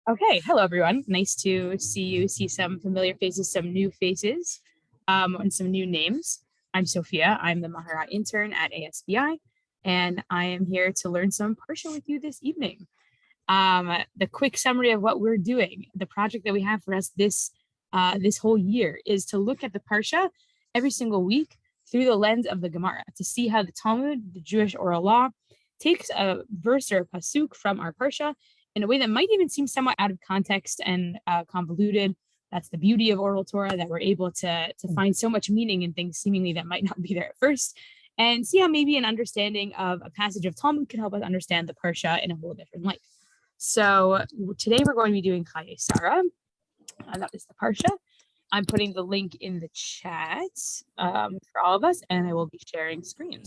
Okay, hello everyone. Nice to see some familiar faces, some new faces, and some new names. I'm Sofia. I'm the Mahara intern at ASBI, and I am here to learn some Parsha with you this evening. The quick summary of what we're doing, the project that we have for us this whole year is to look at the Parsha every single week through the lens of the Gemara to see how the Talmud, the Jewish oral law, takes a verse or a pasuk from our Parsha in a way that might even seem somewhat out of context and convoluted. That's the beauty of oral Torah, that we're able to find so much meaning in things seemingly that might not be there at first, and see how maybe an understanding of a passage of Talmud can help us understand the Parsha in a whole different light. So today we're going to be doing Chayei Sara, and that is the Parsha. I'm putting the link in the chat for all of us, and I will be sharing screen.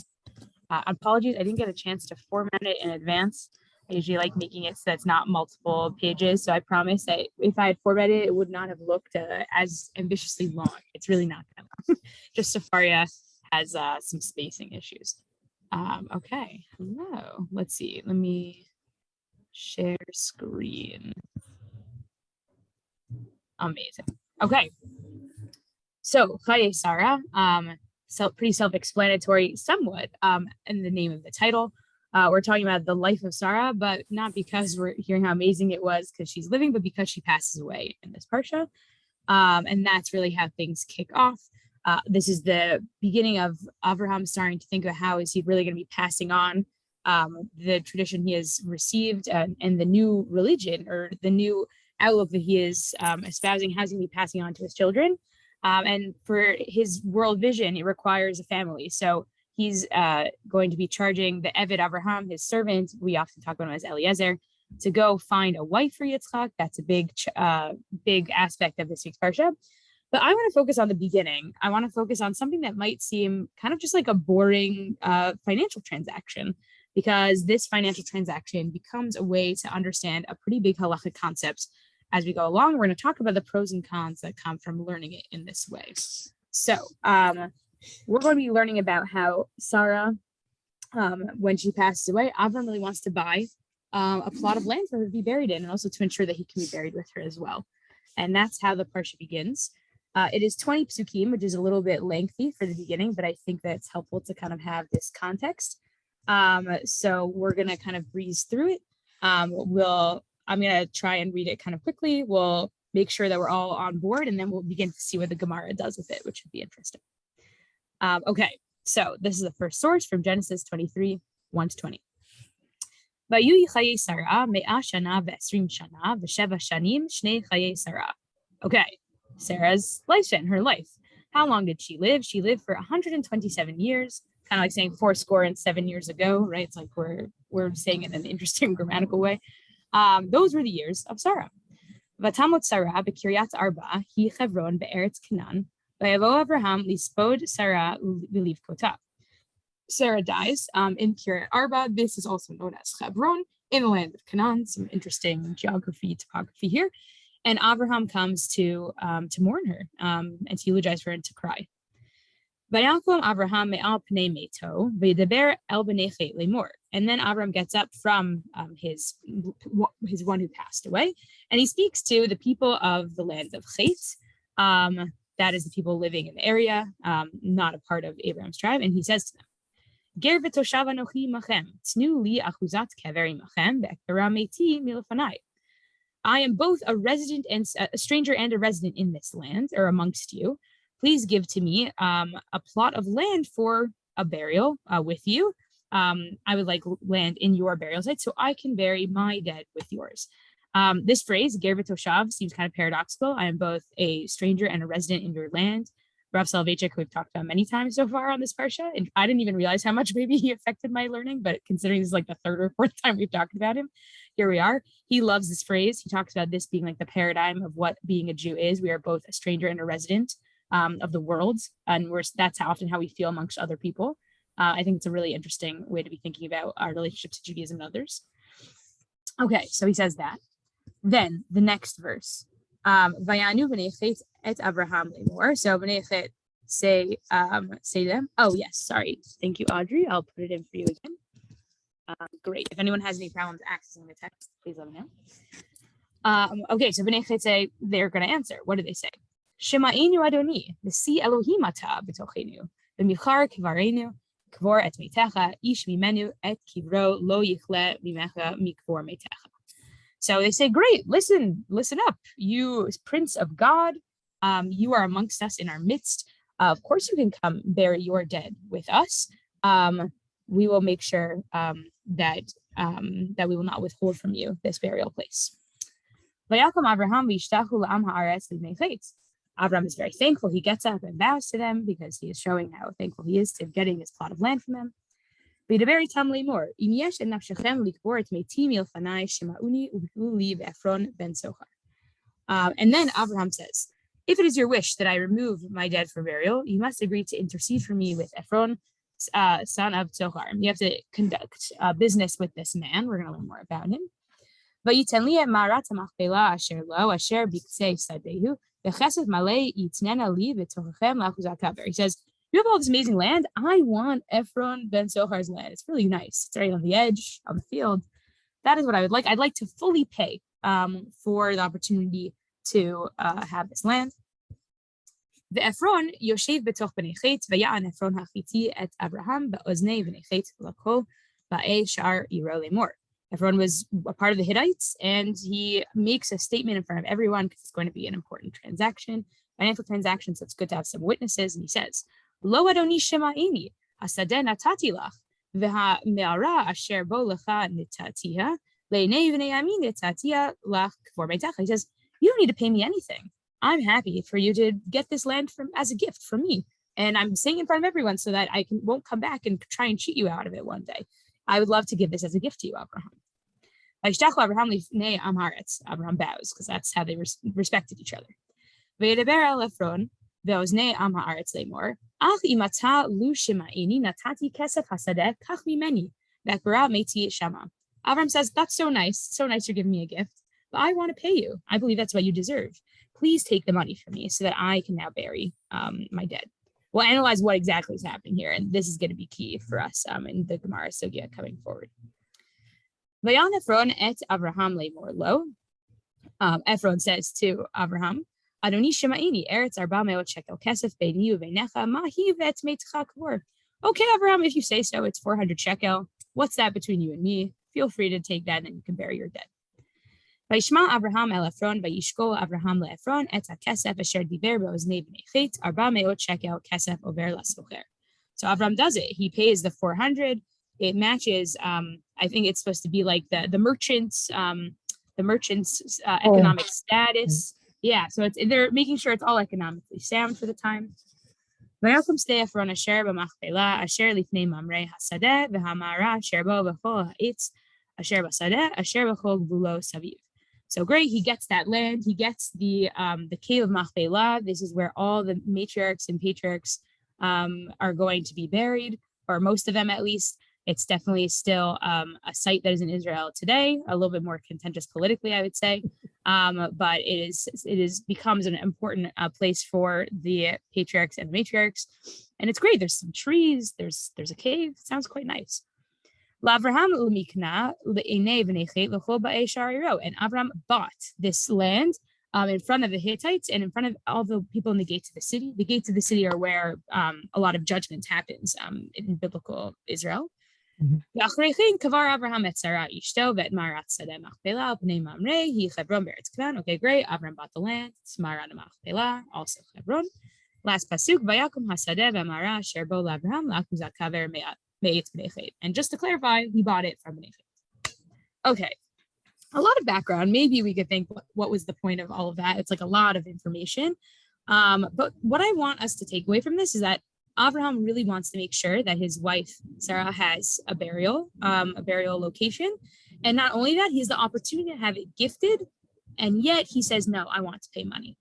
Apologies, I didn't get a chance to format it in advance. I usually like making it so that's not multiple pages. So I promise that if I had formatted it, it would not have looked as ambitiously long. It's really not that long. Just Safaria has some spacing issues. Okay, hello. Let's see. Let me share screen. Amazing. Okay. So Chayei Sara, pretty self-explanatory somewhat in the name of the title. We're talking about the life of Sara, but not because we're hearing how amazing it was because she's living, but because she passes away in this Parsha. And that's really how things kick off. This is the beginning of Abraham starting to think of how is he really going to be passing on the tradition he has received and the new religion or the new outlook that he is espousing, how's he going to be passing on to his children. And for his world vision, it requires a family. So he's going to be charging the Eved Abraham, his servant, we often talk about him as Eliezer, to go find a wife for Yitzchak. That's a big aspect of this week's Parsha. But I want to focus on the beginning. I want to focus on something that might seem kind of just like a boring financial transaction, because this financial transaction becomes a way to understand a pretty big halachic concept. As we go along, we're going to talk about the pros and cons that come from learning it in this way. So we're going to be learning about how Sara, when she passes away, Avram really wants to buy a plot of land for her to be buried in, and also to ensure that he can be buried with her as well. And that's how the Parsha begins. It is 20 psukim, which is a little bit lengthy for the beginning, but I think that it's helpful to kind of have this context. So we're going to kind of breeze through it. I'm going to try and read it kind of quickly. We'll make sure that we're all on board, and then we'll begin to see what the Gemara does with it, which would be interesting. Okay, so this is the first source from Genesis 23, 1-20. Vayu Chayei Sara me'a shana ve'esrim shana v'sheva shanim shnei Chayei Sara. Okay, Sarah's lifespan, her life. How long did she live? She lived for 127 years, kind of like saying 7 years ago, right? It's like we're saying it in an interesting grammatical way. Those were the years of Sara. Vatamot Sara b'Kiryat Arba hi Chevron be'eretz Canaan v'yavo Abraham lispod Sara v'livkota. Sarah dies in Kiryat Arba. This is also known as Hebron in the land of Canaan. Some interesting topography here. And Abraham comes to mourn her and to eulogize her and to cry. Vayakom Abraham me'al pnei meto v'yidaber el b'nei chet lemor. And then Abraham gets up from his one who passed away, and he speaks to the people of the land of Chet. That is the people living in the area, not a part of Abraham's tribe. And he says to them, Ger v'toshav anochi machem, tnu li achuzat kaveri machem ve'ekara meti milfanai. I am both a resident and a stranger and a resident in this land, or amongst you. Please give to me a plot of land for a burial with you. I would like land in your burial site so I can bury my dead with yours. This phrase, Ger v'toshav, seems kind of paradoxical. I am both a stranger and a resident in your land. Rav Soloveitchik, who we've talked about many times so far on this Parsha, and I didn't even realize how much maybe he affected my learning, but considering this is like the third or fourth time we've talked about him, here we are. He loves this phrase. He talks about this being like the paradigm of what being a Jew is. We are both a stranger and a resident of the world, and that's often how we feel amongst other people. I think it's a really interesting way to be thinking about our relationship to Judaism and others. Okay, so he says that. Then the next verse, Vayanu b'nei Chet et Abraham lemor. So b'nei Chet say them. Oh yes, sorry. Thank you, Audrey. I'll put it in for you again. Great. If anyone has any problems accessing the text, please let me know. Okay, so Bnei Chet say they're going to answer. What do they say? Shema'inu Adoni, Nesi Elohim ata b'tochenu, v'michar kvarenu, kvor et meitecha, ish mimenu et kivro lo yichle mimecha mikvor meitecha. So they say, great, listen up, you Prince of God. You are amongst us in our midst. Of course, you can come bury your dead with us. We will make sure that we will not withhold from you this burial place. Abraham is very thankful. He gets up and bows to them because he is showing how thankful he is to getting this plot of land from them. And then Abraham says, if it is your wish that I remove my dead for burial, you must agree to intercede for me with Ephron, son of Zohar. You have to conduct business with this man. We're going to learn more about him. He says, you have all this amazing land. I want Ephron ben Zohar's land. It's really nice. It's right on the edge, on the field. That is what I would like. I'd like to fully pay for the opportunity to have this land. Ephron yoshev betoch bnei chet v'ya'an Ephron hachiti et Abraham ba'oznei bnei chet l'kol ba'ei shar yiro lemor. Ephron was a part of the Hittites, and he makes a statement in front of everyone because it's going to be an important transaction, financial transaction, so it's good to have some witnesses. And he says, Lo adoni shema'ini, asadeh natati lach, v'ha me'ara asher bo lecha nitatiha, le'nei v'nei amin nitatiha lach k'vor beitecha. He says, you don't need to pay me anything. I'm happy for you to get this land as a gift from me. And I'm saying in front of everyone so that I won't come back and try and cheat you out of it one day. I would love to give this as a gift to you, Abraham. Abraham bows, because that's how they respected each other. Abraham says, that's so nice. So nice you're giving me a gift, but I want to pay you. I believe that's what you deserve. Please take the money from me so that I can now bury my dead. We'll analyze what exactly is happening here, and this is going to be key for us in the Gemara Sugya coming forward. Vayan Ephron et Abraham le'mor lo. Ephron says to Abraham, Adoni shema'ini eretz arba me'ot shekel kesef beini u'veinecha mahi vet meitcha kvor. Okay, Abraham, if you say so, it's 400 shekel. What's that between you and me? Feel free to take that, and you can bury your dead. Vayishma Abraham el Ephron, vayishko Abraham le'Ephron et ha'kesef asher diber be'oznei bnei chet arba me'ot shekel kesef over lasocher. So Abraham does it. He pays the 400. It matches. I think it's supposed to be like the merchant's economic status. Yeah. So they're making sure it's all economically sound for the time. Vayakom stei Ephron asher b'machpelah asher lifnei mamrei hasadeh v'hamara asher bo v'chol ha'itz asher b'sadeh asher b'chol gvulo saviv. So great, he gets that land. He gets the cave of Machpelah. This is where all the matriarchs and patriarchs are going to be buried, or most of them at least. It's definitely still a site that is in Israel today, a little bit more contentious politically, I would say, but it becomes an important place for the patriarchs and matriarchs, and it's great. There's some trees. There's a cave. It sounds quite nice. And Abraham bought this land in front of the Hittites and in front of all the people in the gates of the city. The gates of the city are where a lot of judgment happens in biblical Israel. Okay, great. Abraham bought the land. Sara and Machpelah, also Hebron. Last pasuk, Vayakum hasadeh v'mara asher bo l'Abraham la'akuzat kaver me'etz bnei chet. And just to clarify, he bought it from bnei chet. Okay, a lot of background. Maybe we could think, what was the point of all of that? It's like a lot of information. But what I want us to take away from this is that Abraham really wants to make sure that his wife, Sara, has a burial location. And not only that, he has the opportunity to have it gifted. And yet he says, no, I want to pay money.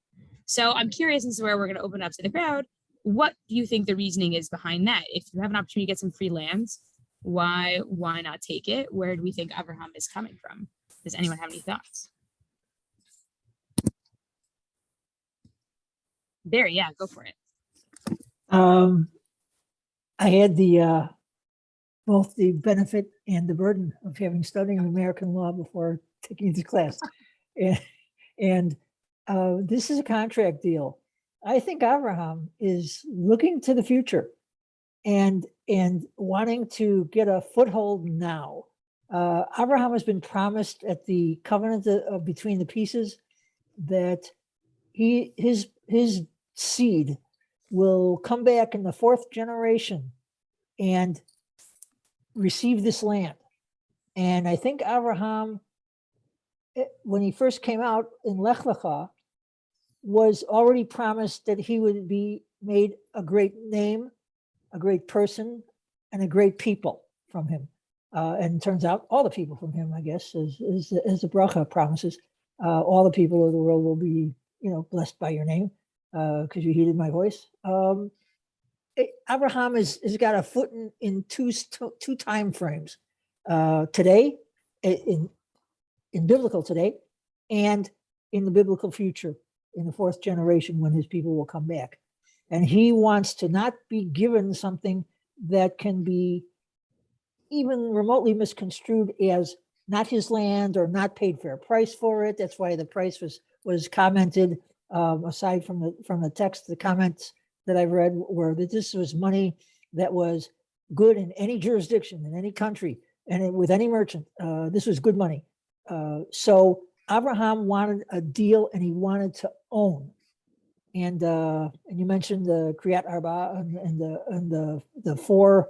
So I'm curious, this is where we're going to open up to the crowd. What do you think the reasoning is behind that? If you have an opportunity to get some free lands, why not take it? Where do we think Abraham is coming from? Does anyone have any thoughts? Barry, yeah, go for it. I had both the benefit and the burden of having studied American law before taking this class. and, this is a contract deal. I think Abraham is looking to the future and wanting to get a foothold now. Abraham has been promised at the covenant between the pieces that his seed will come back in the fourth generation and receive this land. And I think Abraham, when he first came out in Lech Lecha, was already promised that he would be made a great name, a great person, and a great people from him. And it turns out all the people from him, I guess, as the bracha promises, all the people of the world will be, blessed by your name, because you heeded my voice. Abraham has got a foot in two time frames, today, in biblical today, and in the biblical future, in the fourth generation when his people will come back. And he wants to not be given something that can be even remotely misconstrued as not his land or not paid fair price for it. That's why the price was commented, aside from the text, the comments that I've read were that this was money that was good in any jurisdiction, in any country, and with any merchant. This was good money. So Abraham wanted a deal, and he wanted to own. And you mentioned the Kriyat Arba and the four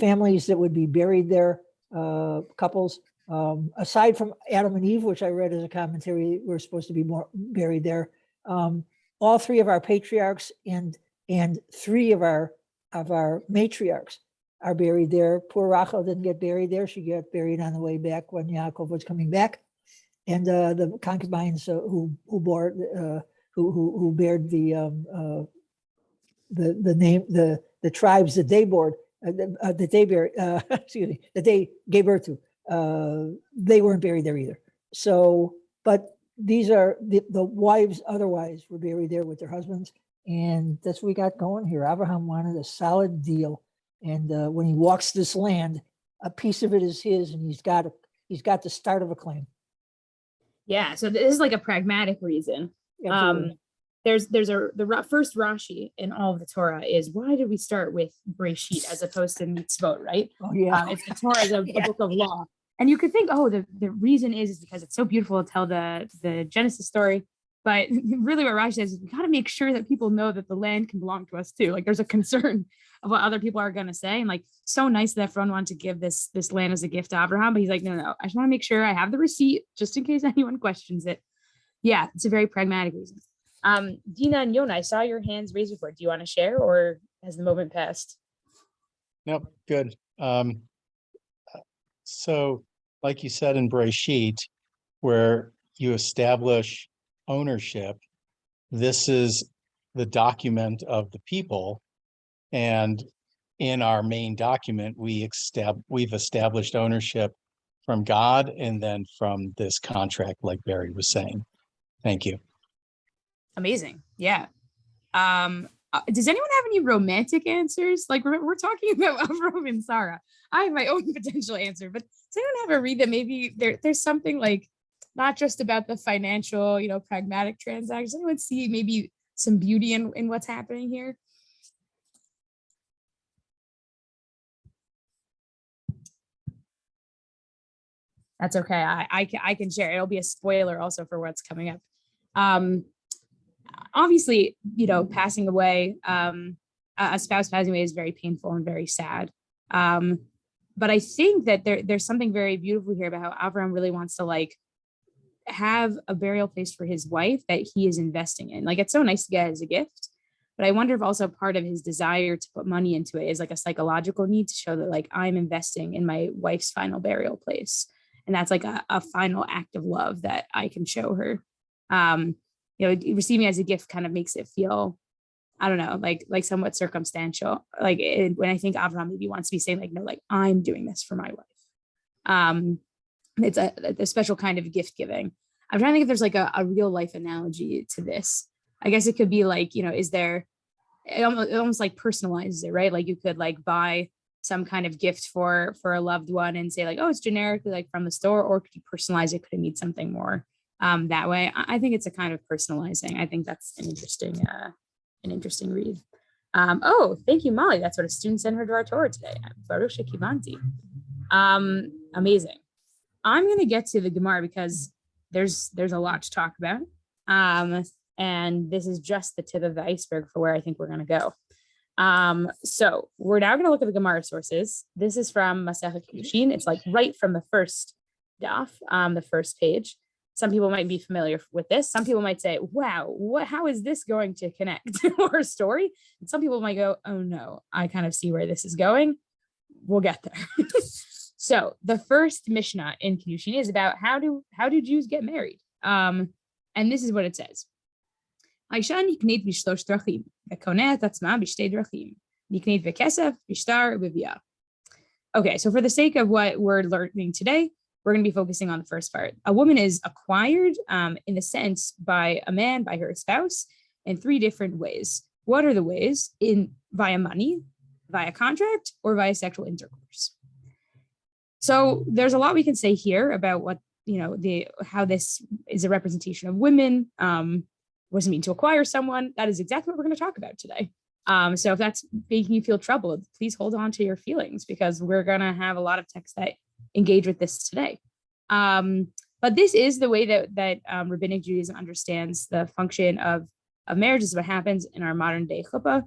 families that would be buried there, couples. Aside from Adam and Eve, which I read as a commentary, were supposed to be more buried there. All three of our patriarchs and three of our matriarchs are buried there. Poor Rachel didn't get buried there. She got buried on the way back when Yaakov was coming back. And the concubines who bore who bared the name, the tribes that they bore, that they buried, excuse me, that they gave birth to, they weren't buried there either. So, but these are the wives otherwise were buried there with their husbands. And that's what we got going here. Abraham wanted a solid deal. And when he walks this land, a piece of it is his, and he's got the start of a claim. Yeah, so this is like a pragmatic reason. Absolutely. The first Rashi in all of the Torah is, why did we start with Breshit as opposed to Mitzvot, right? Oh yeah. It's the Torah is a book of law. And you could think, oh, the reason is because it's so beautiful to tell the Genesis story. But really what Rashi says is we got to make sure that people know that the land can belong to us too. Like there's a concern of what other people are going to say. And like, so nice that everyone wanted to give this land as a gift to Abraham. But he's like, no, I just want to make sure I have the receipt just in case anyone questions it. Yeah, it's a very pragmatic reason. Dina and Yona, I saw your hands raised before. Do you want to share, or has the moment passed? Nope, good. So like you said in Breshit, where you establish ownership, this is the document of the people. And in our main document, we've established ownership from God and then from this contract, like Barry was saying. Thank you. Amazing. Yeah. Does anyone have any romantic answers? Like we're talking about Avram and Sara. I have my own potential answer, but does anyone have a read that maybe there's something like not just about the financial, pragmatic transactions? Does anyone see maybe some beauty in what's happening here? That's okay. I can share. It'll be a spoiler also for what's coming up. Obviously, passing away, a spouse passing away is very painful and very sad. But I think that there's something very beautiful here about how Avram really wants to have a burial place for his wife that he is investing in. Like, it's so nice to get as a gift, but I wonder if also part of his desire to put money into it is like a psychological need to show that I'm investing in my wife's final burial place. And that's like a final act of love that I can show her. Receiving as a gift kind of makes it feel, I don't know, like somewhat circumstantial. When I think Avraham maybe wants to be saying no, I'm doing this for my wife. It's a special kind of gift giving. I'm trying to think if there's a real life analogy to this. I guess it could be is there, it almost personalizes it, right? You could buy some kind of gift for a loved one and say oh, it's generically from the store, or could you personalize it? Could it need something more that way. I think it's a kind of personalizing. I think that's an interesting read. Oh, thank you, Molly. That's what a student sent her to our Torah today. Baruch Shekivanti. Amazing. I'm going to get to the Gemara because there's a lot to talk about. And this is just the tip of the iceberg for where I think we're going to go. So we're now going to look at the Gemara sources. This is from Masechet Kiddushin. It's like right from the first daf, the first page. Some people might be familiar with this. Some people might say, wow, how is this going to connect to our story? And some people might go, oh no, I kind of see where this is going. We'll get there. So the first Mishnah in Kiddushin is about how do Jews get married? And this is what it says. האישה נקנית בשלוש דרכים, וקונה את עצמה בשתי דרכים, נקנית בכסף, בשטר ובביאה. Okay, so for the sake of what we're learning today, we're going to be focusing on the first part. A woman is acquired in a sense by a man, by her spouse, in three different ways. What are the ways? Via money, via contract, or via sexual intercourse. So there's a lot we can say here about what, how this is a representation of women. What does it mean to acquire someone? That is exactly what we're going to talk about today. So if that's making you feel troubled, please hold on to your feelings because we're going to have a lot of texts that engage with this today. But this is the way that Rabbinic Judaism understands the function of marriage. This is what happens in our modern day chuppah.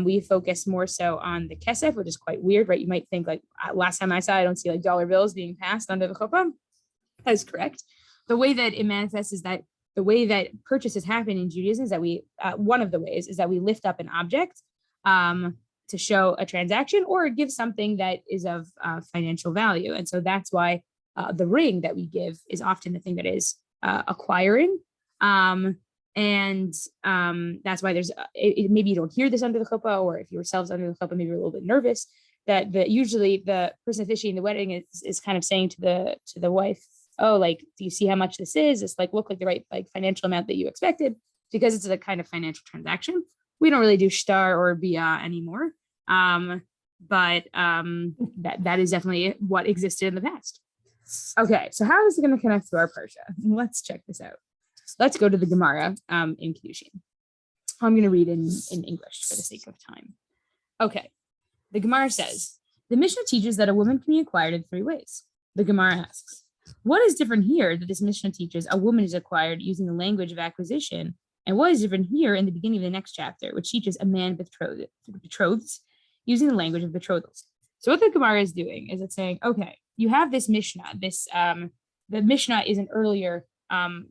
We focus more so on the kesef, which is quite weird, right? You might think like last time I saw, I don't see like dollar bills being passed under the chuppah. That is correct. The way that it manifests is that the way that purchases happen in Judaism is that one of the ways is that we lift up an object to show a transaction or give something that is of financial value. And so that's why the ring that we give is often the thing that is acquiring. And that's why there's maybe you don't hear this under the chuppah, or if yourselves under the chuppah, maybe you're a little bit nervous that usually the person officiating the wedding is kind of saying to the wife, oh, like, do you see how much this is? It's like, look like the right like financial amount that you expected, because it's a kind of financial transaction. We don't really do shtar or bia anymore. But that is definitely what existed in the past. Okay, so how is it going to connect to our Parsha? Let's check this out. Let's go to the Gemara in Kiddushin. I'm going to read in English for the sake of time. Okay, the Gemara says, the Mishnah teaches that a woman can be acquired in three ways. The Gemara asks, what is different here that this Mishnah teaches a woman is acquired using the language of acquisition? And what is different here in the beginning of the next chapter, which teaches a man betrothed using the language of betrothals? So what the Gemara is doing is it's saying, okay, you have this Mishnah. The Mishnah is an earlier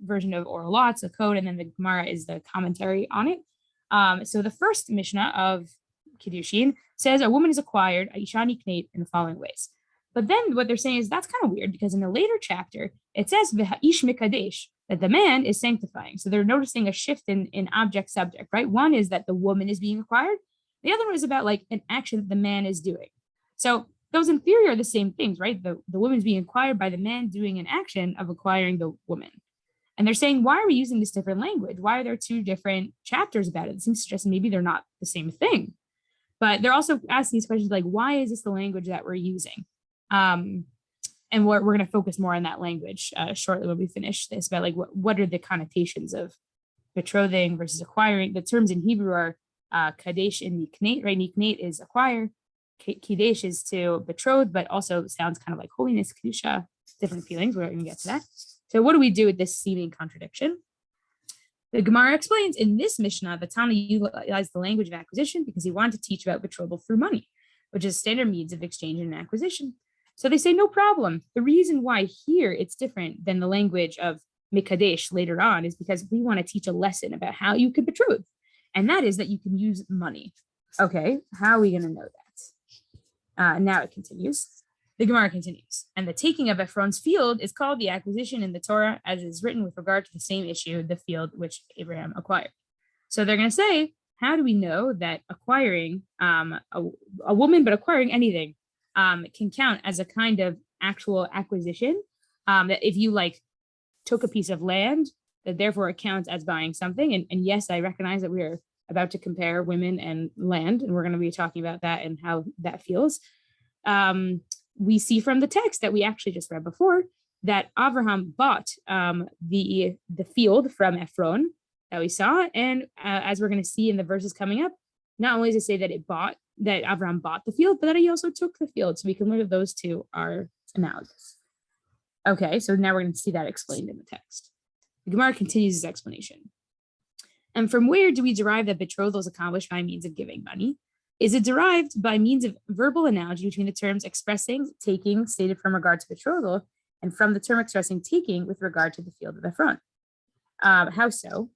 version of oral law, it's a code, and then the Gemara is the commentary on it. So the first Mishnah of Kiddushin says a woman is acquired, Aisha nikneit, in the following ways. But then what they're saying is that's kind of weird because in the later chapter, it says v'ha'ish mikadesh, that the man is sanctifying. So they're noticing a shift in object subject, right? One is that the woman is being acquired. The other one is about like an action that the man is doing. So those in theory are the same things, right? The woman's being acquired by the man doing an action of acquiring the woman. And they're saying, why are we using this different language? Why are there two different chapters about it? It seems to suggest maybe they're not the same thing. But they're also asking these questions like, why is this the language that we're using? And we're going to focus more on that language shortly when we finish this, about like what are the connotations of betrothing versus acquiring. The terms in Hebrew are kadesh and nikneit, right? Nikneit is acquire, kadesh is to betroth, but also sounds kind of like holiness, kedusha, different feelings. We're going to get to that. So what do we do with this seeming contradiction? The Gemara explains in this Mishnah, the Tana utilized the language of acquisition because he wanted to teach about betrothal through money, which is standard means of exchange and acquisition. So they say, no problem. The reason why here it's different than the language of Mikadesh later on is because we want to teach a lesson about how you can betroth. And that is that you can use money. Okay, how are we going to know that? Now it continues. The Gemara continues. And the taking of Ephron's field is called the acquisition in the Torah, as is written with regard to the same issue, the field which Abraham acquired. So they're going to say, how do we know that acquiring a woman, but acquiring anything, can count as a kind of actual acquisition, that if you like took a piece of land, that therefore it counts as buying something. And yes, I recognize that we're about to compare women and land, and we're going to be talking about that and how that feels. We see from the text that we actually just read before that Abraham bought the field from Ephron that we saw. And as we're going to see in the verses coming up, not only does it say that Abraham bought the field, but that he also took the field. So we can learn that those two are analogous. Okay, so now we're going to see that explained in the text. The Gemara continues its explanation. And from where do we derive that betrothal is accomplished by means of giving money? Is it derived by means of verbal analogy between the terms expressing, taking, stated from regard to betrothal, and from the term expressing taking with regard to the field of Ephron? How so?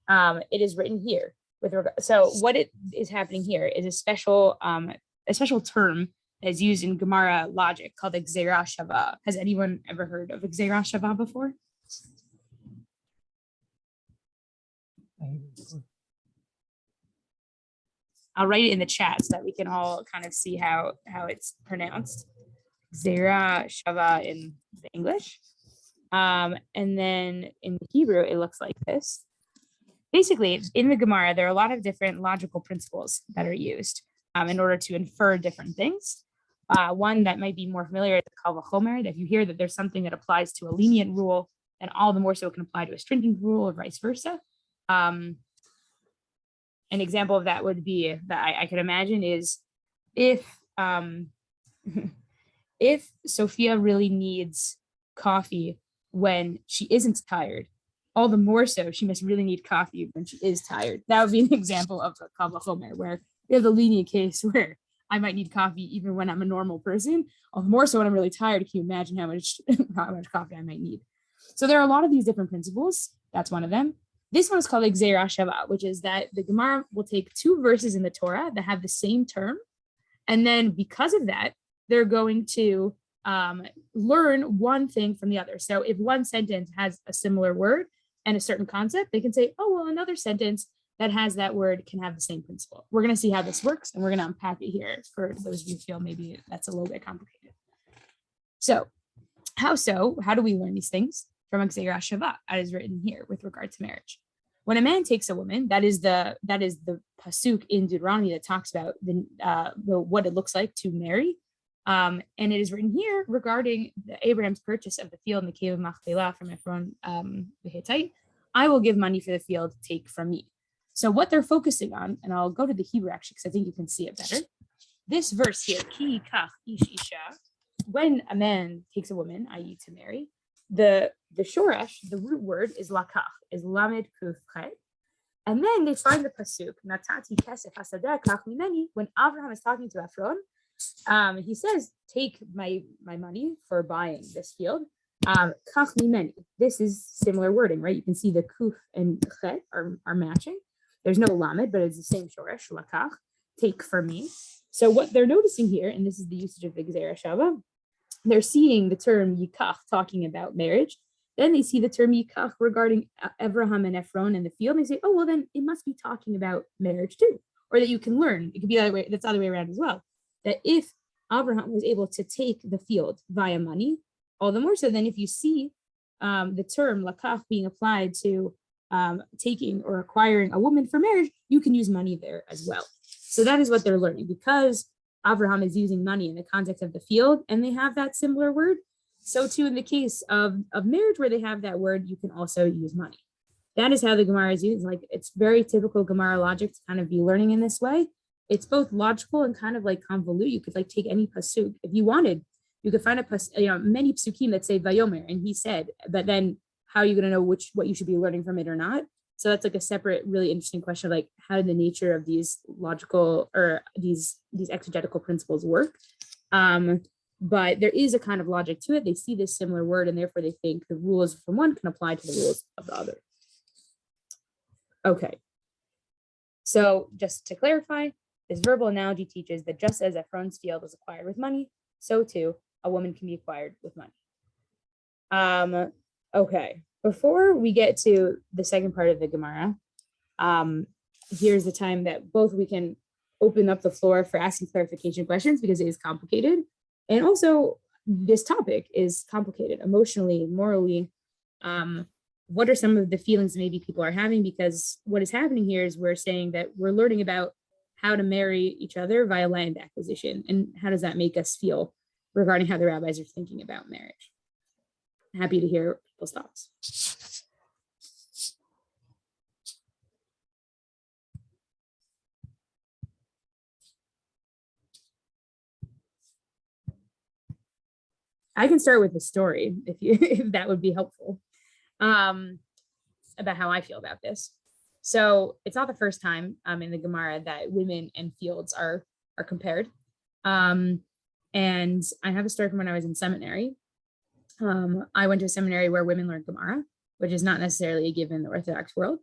It is written here with regard. So what it is happening here is a special term that is used in Gemara logic called Gzeira Shava. Has anyone ever heard of Gzeira Shava before? I'll write it in the chat so that we can all kind of see how it's pronounced. Gzeira Shava in the English. And then in the Hebrew, it looks like this. Basically, in the Gemara, there are a lot of different logical principles that are used in order to infer different things. One that might be more familiar is the Kal Vachomer, that if you hear that there's something that applies to a lenient rule, then all the more so it can apply to a stringent rule or vice versa. An example of that would be that I could imagine is if if Sofia really needs coffee when she isn't tired, all the more so she must really need coffee when she is tired. That would be an example of the Kal Vachomer, where we have the lenient case where I might need coffee even when I'm a normal person. All the more so when I'm really tired. Can you imagine how much coffee I might need? So there are a lot of these different principles. That's one of them. This one is called Gzeira Shava, which is that the Gemara will take two verses in the Torah that have the same term. And then because of that, they're going to learn one thing from the other. So if one sentence has a similar word and a certain concept, they can say, oh, well, another sentence that has that word can have the same principle. We're going to see how this works, and we're going to unpack it here for those of you who feel maybe that's a little bit complicated. So how do we learn these things? From Gzeira Shava, as is written here with regard to marriage. When a man takes a woman, that is the pasuk in Deuteronomy that talks about what it looks like to marry. And it is written here regarding Abraham's purchase of the field in the cave of Machpelah from Ephron the Hittite. I will give money for the field, take from me. So what they're focusing on, and I'll go to the Hebrew actually because I think you can see it better. This verse here, ki kach ish isha, when a man takes a woman, i.e. to marry, the shoresh, the root word is lakach, is lamed kuf chet. And then they find the pasuk, natati kesef hasadeh kach mimeni. When Abraham is talking to Ephron, he says, take my money for buying this field. Kach mimeni. This is similar wording, right? You can see the kuf and chet are matching. There's no lamed, but it's the same shoresh, lakach, take for me. So what they're noticing here, and this is the usage of the Gzeira Shava, they're seeing the term yikach talking about marriage. Then they see the term yikach regarding Abraham and Ephron in the field. And they say, oh, well, then it must be talking about marriage too. Or that you can learn. It could be that way. That's the other way around as well. That if Abraham was able to take the field via money, all the more so then if you see the term lakach being applied to taking or acquiring a woman for marriage, you can use money there as well. So that is what they're learning. Because Abraham is using money in the context of the field, and they have that similar word. So too in the case of marriage, where they have that word, you can also use money. That is how the Gemara is used. Like, it's very typical Gemara logic to kind of be learning in this way. It's both logical and kind of like convolute. You could like take any pasuk if you wanted. You could find many psukim that say vayomer, and he said. But then, how are you going to know what you should be learning from it or not? So that's like a separate, really interesting question, like how the nature of these logical or these exegetical principles work. But there is a kind of logic to it. They see this similar word, and therefore they think the rules from one can apply to the rules of the other. Okay. So just to clarify, this verbal analogy teaches that just as Ephron's field was acquired with money, so too a woman can be acquired with money. Okay. Before we get to the second part of the Gemara, here's the time that both we can open up the floor for asking clarification questions because it is complicated. And also, this topic is complicated emotionally, morally. What are some of the feelings maybe people are having? Because what is happening here is we're saying that we're learning about how to marry each other via land acquisition. And how does that make us feel regarding how the rabbis are thinking about marriage? happy to hear people's thoughts. I can start with the story if that would be helpful, about how I feel about this. So it's not the first time in the Gemara that women and fields are compared. And I have a story from when I was in seminary. I went to a seminary where women learned Gemara, which is not necessarily a given in the Orthodox world.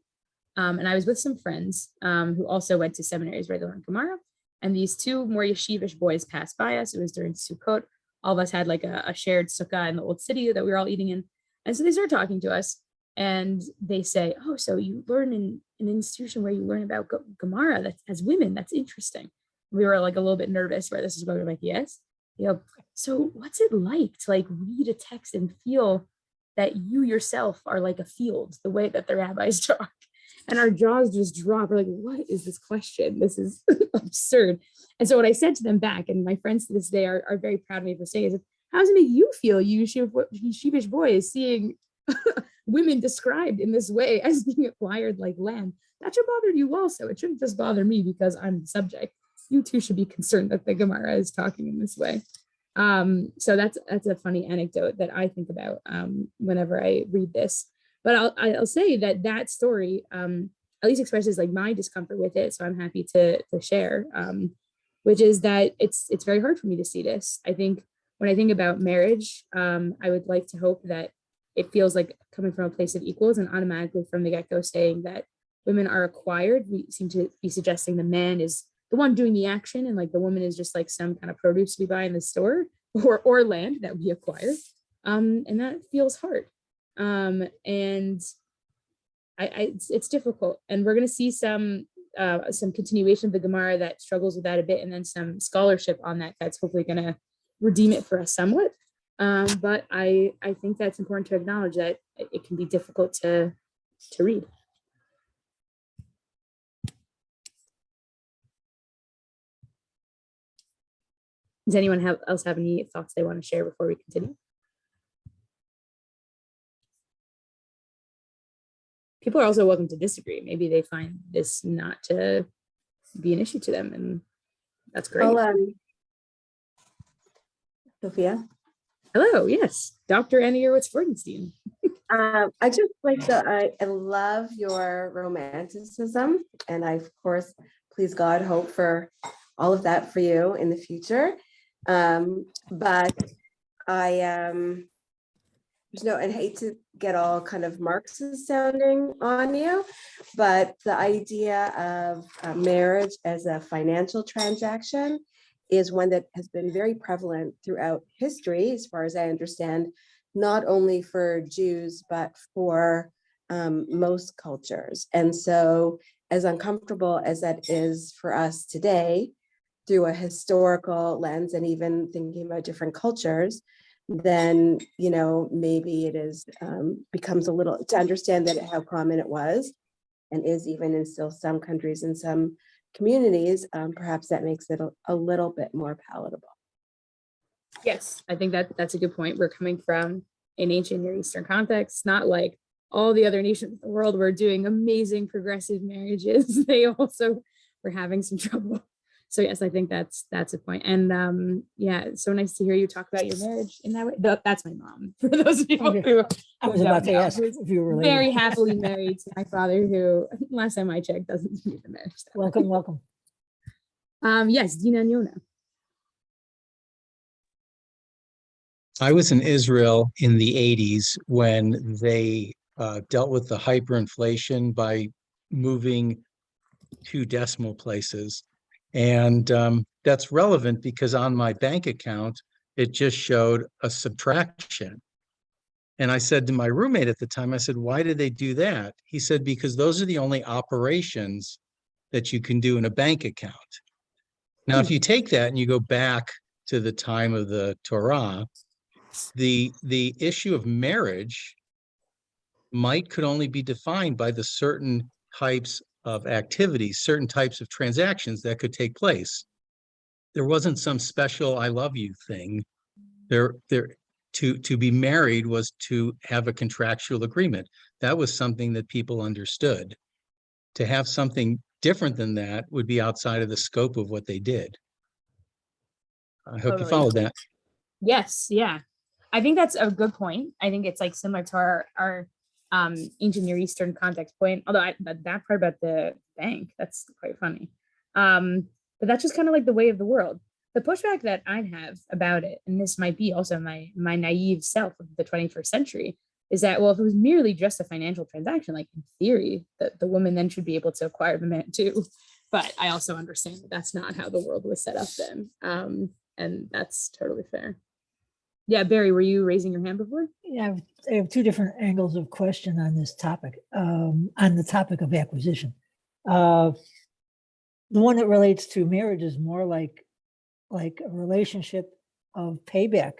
And I was with some friends who also went to seminaries where they learned Gemara. And these two more yeshivish boys passed by us. It was during Sukkot. All of us had like a shared sukkah in the old city that we were all eating in. And so they started talking to us and they say, oh, so you learn in an institution where you learn about Gemara that's as women, that's interesting. We were like a little bit nervous where this is going. We're like, yes. You know, so what's it like to like read a text and feel that you yourself are like a field, the way that the rabbis talk? And our jaws just drop. We're like, what is this question? This is absurd. And so what I said to them back, and my friends to this day are very proud of me for saying, is, how does it make you feel, you yeshivish boys, seeing women described in this way as being acquired like land? That should bother you also. It shouldn't just bother me because I'm the subject. You too should be concerned that the Gemara is talking in this way. So that's a funny anecdote that I think about whenever I read this. But I'll say that story at least expresses like my discomfort with it. So I'm happy to share, which is that it's very hard for me to see this. I think when I think about marriage, I would like to hope that it feels like coming from a place of equals, and automatically from the get-go saying that women are acquired. We seem to be suggesting the man is the one doing the action, and like the woman is just like some kind of produce we buy in the store or land that we acquire. And that feels hard. And it's difficult. And we're going to see some continuation of the Gemara that struggles with that a bit, and then some scholarship on that that's hopefully going to redeem it for us somewhat. But I think that's important to acknowledge that it can be difficult to read. Does anyone else have any thoughts they want to share before we continue? People are also welcome to disagree. Maybe they find this not to be an issue to them, and that's great. Sofia. Hello, yes, Dr. Annie Freudenstein. I just like I love your romanticism, and I, of course, please God, hope for all of that for you in the future. But I and hate to get all kind of Marxist sounding on you, but the idea of marriage as a financial transaction is one that has been very prevalent throughout history, as far as I understand, not only for Jews, but for most cultures. And so as uncomfortable as that is for us today, through a historical lens and even thinking about different cultures, then, maybe it is becomes a little, to understand that how common it was and is even in still some countries and some communities, perhaps that makes it a little bit more palatable. Yes, I think that's a good point. We're coming from an ancient Near Eastern context, not like all the other nations in the world were doing amazing progressive marriages. They also were having some trouble. So yes, I think that's a point. And yeah, it's so nice to hear you talk about your marriage in that way. That's my mom. For those people who I was about to ask if you were related. Very happily married to my father, who last time I checked doesn't need the marriage. Welcome. Yes, Dina and Yona. I was in Israel in the 80s when they dealt with the hyperinflation by moving 2 decimal places. And that's relevant because on my bank account, it just showed a subtraction. And I said to my roommate at the time, I said, why did they do that? He said, because those are the only operations that you can do in a bank account. Now, if you take that and you go back to the time of the Torah, the issue of marriage could only be defined by the certain types of activities, certain types of transactions that could take place. There wasn't some special "I love you" thing. There to be married was to have a contractual agreement. That was something that people understood. To have something different than that would be outside of the scope of what they did. I hope you Totally. followed that. Yes, yeah. I think that's a good point. I think it's like similar to our ancient Near Eastern context point. Although that part about the bank, that's quite funny. But that's just kind of like the way of the world. The pushback that I'd have about it, and this might be also my naive self of the 21st century, is that, well, if it was merely just a financial transaction, like in theory, the woman then should be able to acquire the man too. But I also understand that that's not how the world was set up then. And that's totally fair. Yeah, Barry, were you raising your hand before? Yeah, I have two different angles of question on this topic, on the topic of acquisition. The one that relates to marriage is more like a relationship of payback.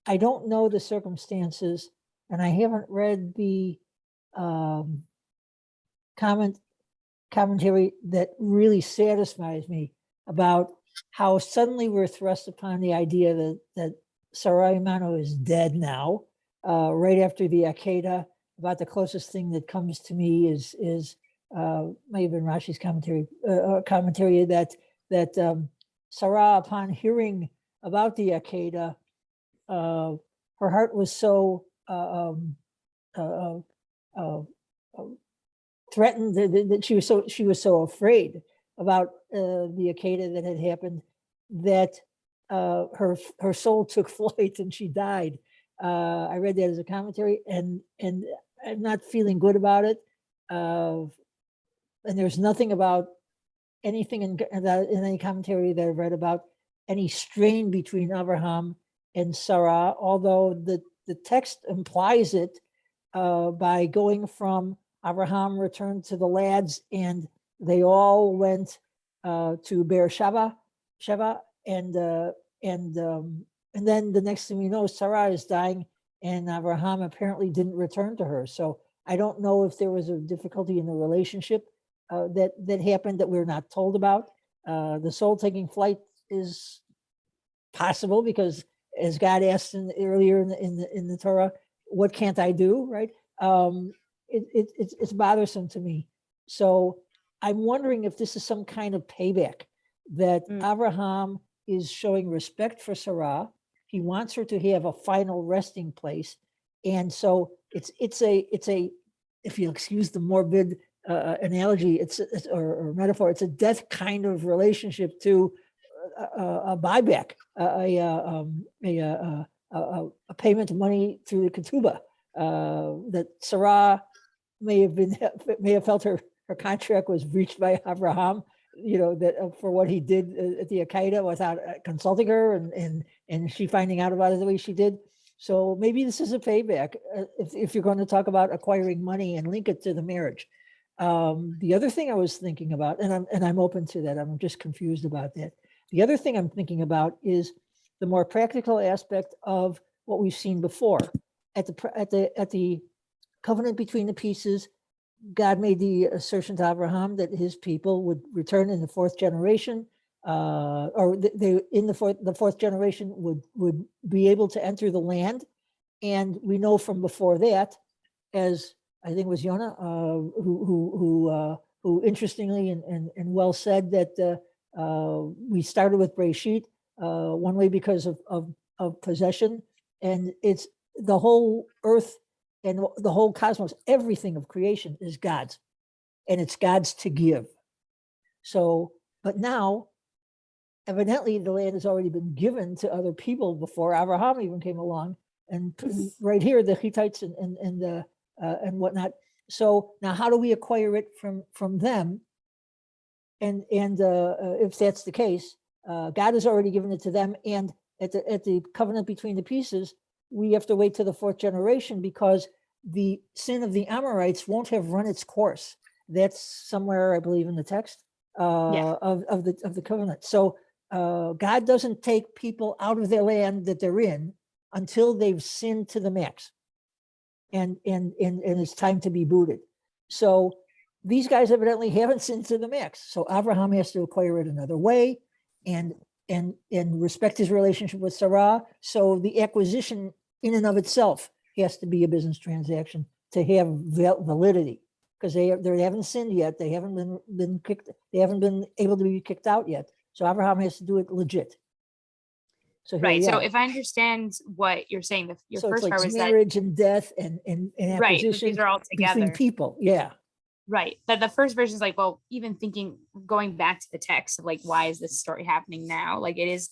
I don't know the circumstances, and I haven't read the commentary that really satisfies me about how suddenly we're thrust upon the idea that Sara is dead now, right after the Akedah. About the closest thing that comes to me is might have been Rashi's commentary that Sara, upon hearing about the Akedah, her heart was so threatened that she was so afraid about the Akedah that had happened that her soul took flight and she died. I read that as a commentary, and I'm not feeling good about it. And there's nothing about anything in any commentary that I've read about any strain between Abraham and Sarah, although the text implies it by going from Abraham returned to the lads and they all went to Beersheba, and then the next thing we know, Sarah is dying and Abraham apparently didn't return to her. So I don't know if there was a difficulty in the relationship that happened that we're not told about. The soul taking flight is possible because, as God asked earlier in the Torah, what can't I do, right? It's bothersome to me. So I'm wondering if this is some kind of payback that Abraham is showing respect for Sarah. He wants her to have a final resting place, and so it's a if you'll excuse the morbid analogy, or metaphor, it's a death kind of relationship to a buyback, a payment of money through the ketubah. That Sarah may have felt her contract was breached by Abraham, that for what he did at the Akedah without consulting her, and she finding out about it the way she did. So maybe this is a payback if you're going to talk about acquiring money and link it to the marriage. The other thing I was thinking about, and I'm open to that, I'm just confused about that. The other thing I'm thinking about is the more practical aspect of what we've seen before. At the covenant between the pieces, God made the assertion to Abraham that his people would return in the fourth generation, or the fourth generation would be able to enter the land. And we know from before that, as I think it was Yonah, who interestingly and well said that we started with Breshit, one way because of possession, and it's the whole earth and the whole cosmos, everything of creation is God's, and it's God's to give. So, but now, evidently, the land has already been given to other people before Abraham even came along, and right here, the Hittites and whatnot. So now, how do we acquire it from them? And if that's the case, God has already given it to them, and at the covenant between the pieces, we have to wait to the fourth generation because the sin of the Amorites won't have run its course. That's somewhere, I believe, in the text of the covenant. So God doesn't take people out of their land that they're in until they've sinned to the max, and it's time to be booted. So these guys evidently haven't sinned to the max. So Abraham has to acquire it another way, and and respect his relationship with Sarah. So the acquisition in and of itself has to be a business transaction to have validity, because they haven't sinned yet. They haven't been kicked. They haven't been able to be kicked out yet. So Abraham has to do it legit. So here Right. we So are. if I understand what you're saying, your So it's first like part was that, marriage and death and right, acquisition these are all between together. people. Yeah. Right. That the first version is like, well, even thinking, going back to the text of like, why is this story happening now? Like it is,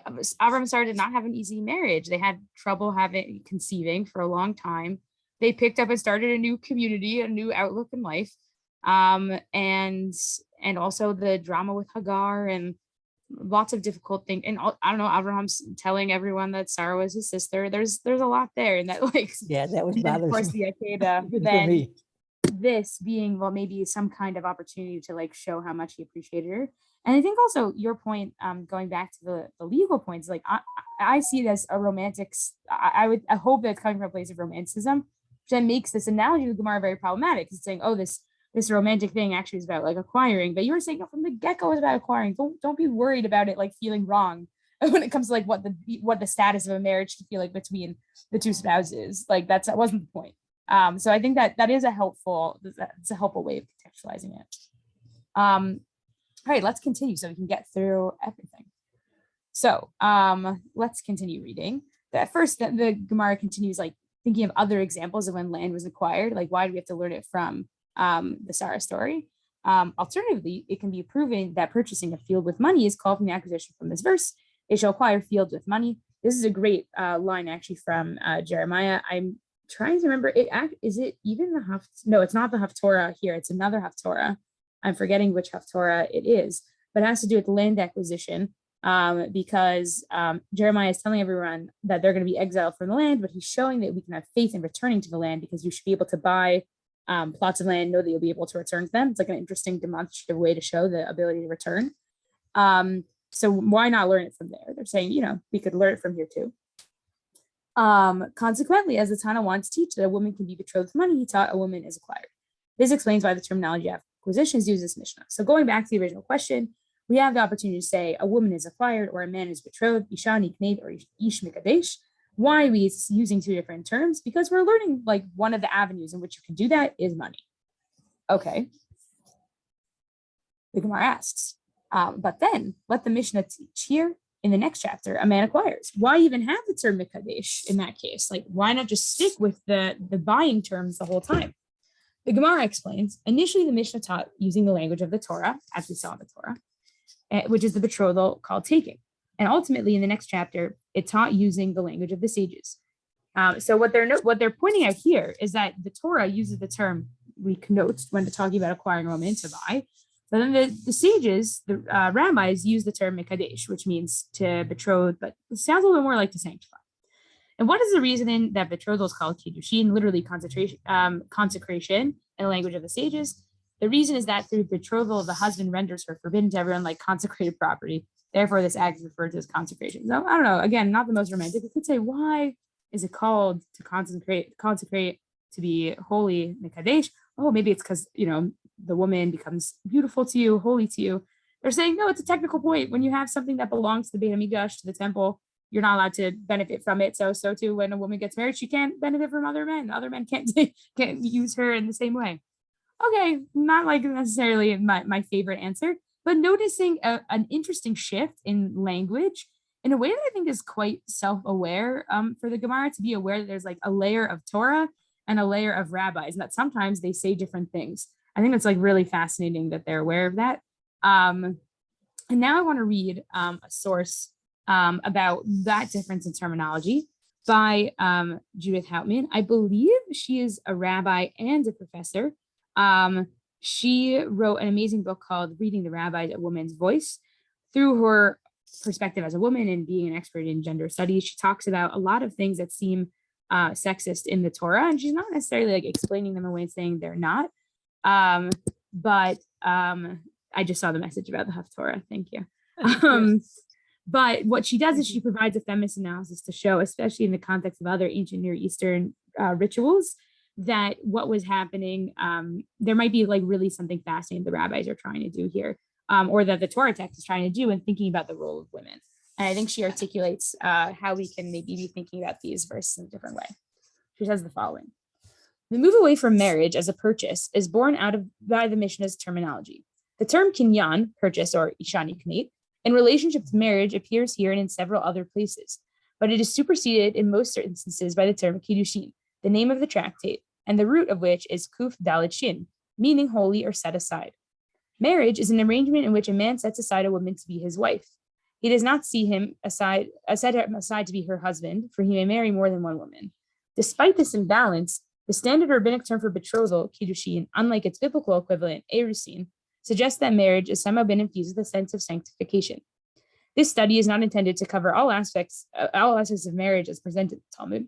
Avram and Sarah did not have an easy marriage. They had trouble conceiving for a long time. They picked up and started a new community, a new outlook in life. And also the drama with Hagar and lots of difficult things. And I don't know, Abraham's telling everyone that Sarah was his sister. There's a lot there. And that like, Yeah, that was and then of course bothersome. the Akeda, For then me. this being, well, maybe some kind of opportunity to like show how much he appreciated her. And I think also your point, going back to the legal points, like I see it as a romantic, I hope that it's coming from a place of romanticism, which then makes this analogy with Gemara very problematic. It's saying, oh, this romantic thing actually is about like acquiring, but you were saying, no, from the get-go is about acquiring. Don't be worried about it like feeling wrong when it comes to like what the status of a marriage should feel like between the two spouses. Like that wasn't the point. So I think that is a helpful way of contextualizing it. All right, let's continue so we can get through everything. So let's continue reading. At first, the Gemara continues like thinking of other examples of when land was acquired. Like, why do we have to learn it from the Sara story? Alternatively, it can be proven that purchasing a field with money is called from the acquisition from this verse. They shall acquire fields with money. This is a great line actually from Jeremiah. I'm trying to remember it. Is it even the no, it's not the Haftorah here. It's another Haftorah. I'm forgetting which Haftorah it is, but it has to do with land acquisition, because Jeremiah is telling everyone that they're going to be exiled from the land, but he's showing that we can have faith in returning to the land because you should be able to buy plots of land, know that you'll be able to return to them. It's like an interesting demonstrative way to show the ability to return. So why not learn it from there? They're saying, we could learn it from here too. Consequently, as the Tana wants to teach that a woman can be betrothed with money, he taught a woman is acquired. This explains why the terminology acquisition is used as Mishnah. So going back to the original question, we have the opportunity to say a woman is acquired or a man is betrothed, Isha nikned or Ish mikadesh. Why are we using two different terms? Because we're learning like one of the avenues in which you can do that is money. Okay. The Gemara asks, but then let the Mishnah teach here in the next chapter, a man acquires. Why even have the term mikadesh in that case? Like, why not just stick with the buying terms the whole time? The Gemara explains, initially the Mishnah taught using the language of the Torah, as we saw in the Torah, which is the betrothal called taking. And ultimately in the next chapter, it taught using the language of the sages. So what they're pointing out here is that the Torah uses the term reknot when they're talking about acquiring a woman to buy. But then the sages, the rabbis, use the term mikadesh, which means to betroth, but it sounds a little bit more like to sanctify. And what is the reasoning that betrothal is called kiddushin, literally consecration in the language of the sages? The reason is that through betrothal, the husband renders her forbidden to everyone like consecrated property. Therefore, this act is referred to as consecration. So I don't know, again, not the most romantic. We could say, why is it called to consecrate to be holy, mikadesh? Oh, maybe it's because, the woman becomes beautiful to you, holy to you. They're saying, no, it's a technical point. When you have something that belongs to the Beit HaMikdash, to the temple, you're not allowed to benefit from it. So too, when a woman gets married, she can't benefit from other men. Other men can't use her in the same way. Okay, not like necessarily my favorite answer, but noticing an interesting shift in language in a way that I think is quite self-aware for the Gemara to be aware that there's like a layer of Torah and a layer of rabbis, and that sometimes they say different things. I think it's like really fascinating that they're aware of that. And now I want to read a source about that difference in terminology by Judith Houtman. I believe she is a rabbi and a professor. She wrote an amazing book called Reading the Rabbis, A Woman's Voice. Through her perspective as a woman and being an expert in gender studies, she talks about a lot of things that seem sexist in the Torah, and she's not necessarily like explaining them away and saying they're not. But I just saw the message about the Haftorah. Thank you. But what she does is she provides a feminist analysis to show, especially in the context of other ancient Near Eastern rituals, that what was happening, there might be like really something fascinating the rabbis are trying to do here. or that the Torah text is trying to do in thinking about the role of women. And I think she articulates how we can maybe be thinking about these verses in a different way. She says the following. The move away from marriage as a purchase is born out of by the Mishnah's terminology. The term kinyan, purchase, or ishani knit, in relationship to marriage appears here and in several other places, but it is superseded in most instances by the term kiddushin, the name of the tractate, and the root of which is kuf dalet shin, meaning holy or set aside. Marriage is an arrangement in which a man sets aside a woman to be his wife. He does not see him aside, set him aside to be her husband, for he may marry more than one woman. Despite this imbalance, the standard rabbinic term for betrothal, kiddushin, unlike its biblical equivalent, erusin, suggests that marriage has somehow been infused with a sense of sanctification. This study is not intended to cover all aspects of marriage as presented in the Talmud.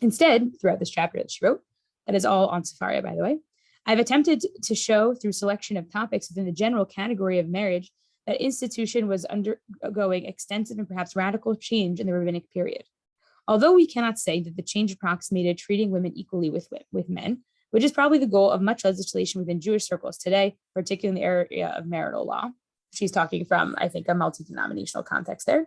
Instead, throughout this chapter that she wrote, that is all on Sofia, by the way, I've attempted to show through selection of topics within the general category of marriage that institution was undergoing extensive and perhaps radical change in the rabbinic period. Although we cannot say that the change approximated treating women equally with men, which is probably the goal of much legislation within Jewish circles today, particularly in the area of marital law. She's talking from, I think, a multi-denominational context there.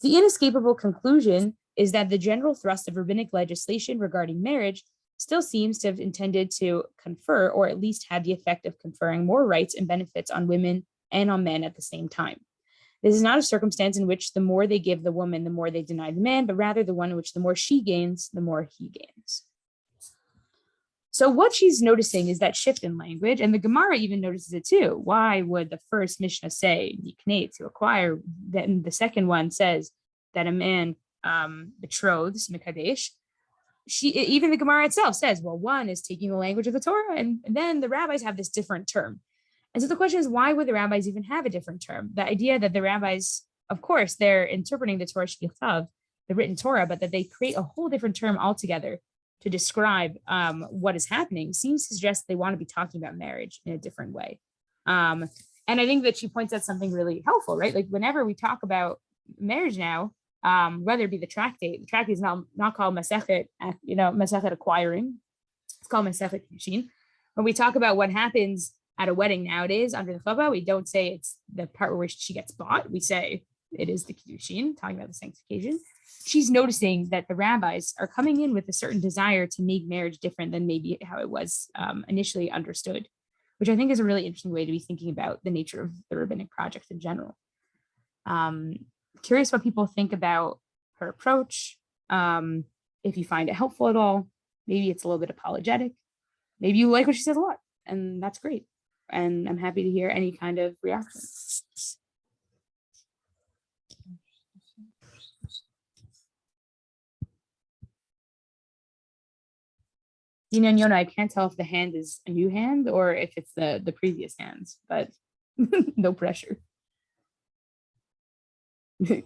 The inescapable conclusion is that the general thrust of rabbinic legislation regarding marriage still seems to have intended to confer, or at least had the effect of conferring more rights and benefits on women and on men at the same time. This is not a circumstance in which the more they give the woman, the more they deny the man, but rather the one in which the more she gains, the more he gains. So what she's noticing is that shift in language, and the Gemara even notices it too. Why would the first Mishnah say yikneh, to acquire, then the second one says that a man betroths mekadesh? Even the Gemara itself says, well, one is taking the language of the Torah, and then the rabbis have this different term. And so the question is, why would the rabbis even have a different term? The idea that the rabbis, of course, they're interpreting the Torah Shvichtav, the written Torah, but that they create a whole different term altogether to describe what is happening seems to suggest they want to be talking about marriage in a different way. And I think that she points out something really helpful, right? Like whenever we talk about marriage now, whether it be the tractate is not called Masechet, Masechet acquiring. It's called Masechet Kiddushin. When we talk about what happens at a wedding nowadays under the chuppah, we don't say it's the part where she gets bought. We say it is the Kiddushin, talking about the sanctification. She's noticing that the rabbis are coming in with a certain desire to make marriage different than maybe how it was initially understood, which I think is a really interesting way to be thinking about the nature of the rabbinic project in general. Curious what people think about her approach. If you find it helpful at all, maybe it's a little bit apologetic. Maybe you like what she says a lot, and that's great. And I'm happy to hear any kind of reaction. Yona, I can't tell if the hand is a new hand or if it's the previous hands, but no pressure.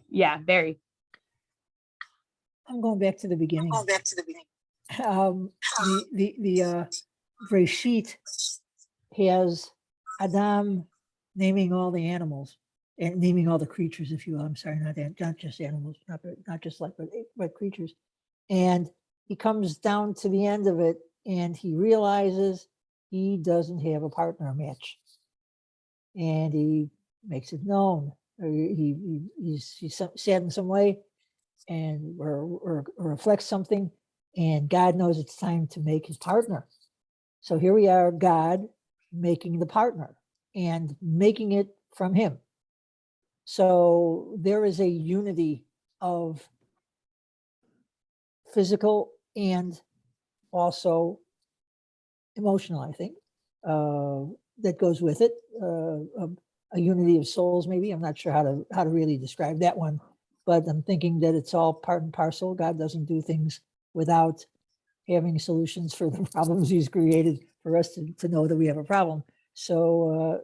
Yeah, very. I'm going back to the beginning. The Breshit has Adam naming all the animals and naming all the creatures, if you will. I'm sorry, not just animals, not just like, but creatures. And he comes down to the end of it and he realizes he doesn't have a partner match. And he makes it known. He's sad in some way and or reflects something, and God knows it's time to make his partner. So here we are, God making the partner and making it from him. So there is a unity of physical and also emotional, I think, that goes with it. A unity of souls, maybe. I'm not sure how to really describe that one, but I'm thinking that it's all part and parcel. God doesn't do things without having solutions for the problems he's created for us to know that we have a problem. So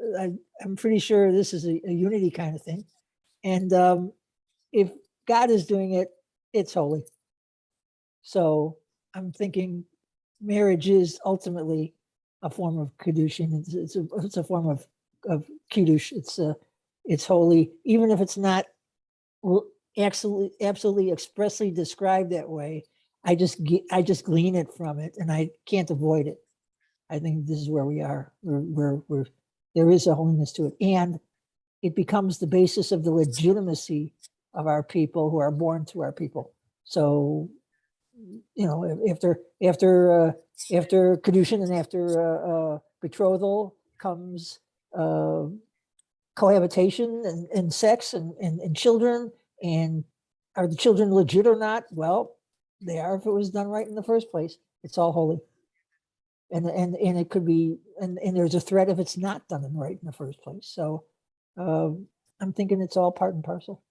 I'm pretty sure this is a unity kind of thing. And if God is doing it, it's holy. So I'm thinking marriage is ultimately a form of Kiddushin. It's a form of Kiddush. It's holy, even if it's not absolutely expressly described that way. I just glean it from it, and I can't avoid it. I think this is where we are. We're there is a holiness to it. And it becomes the basis of the legitimacy of our people who are born to our people. So, you know, after Kedushin and after betrothal comes cohabitation and sex and children. And are the children legit or not? Well, they are if it was done right in the first place. It's all holy. And it could be, and there's a threat if it's not done right in the first place. So I'm thinking it's all part and parcel.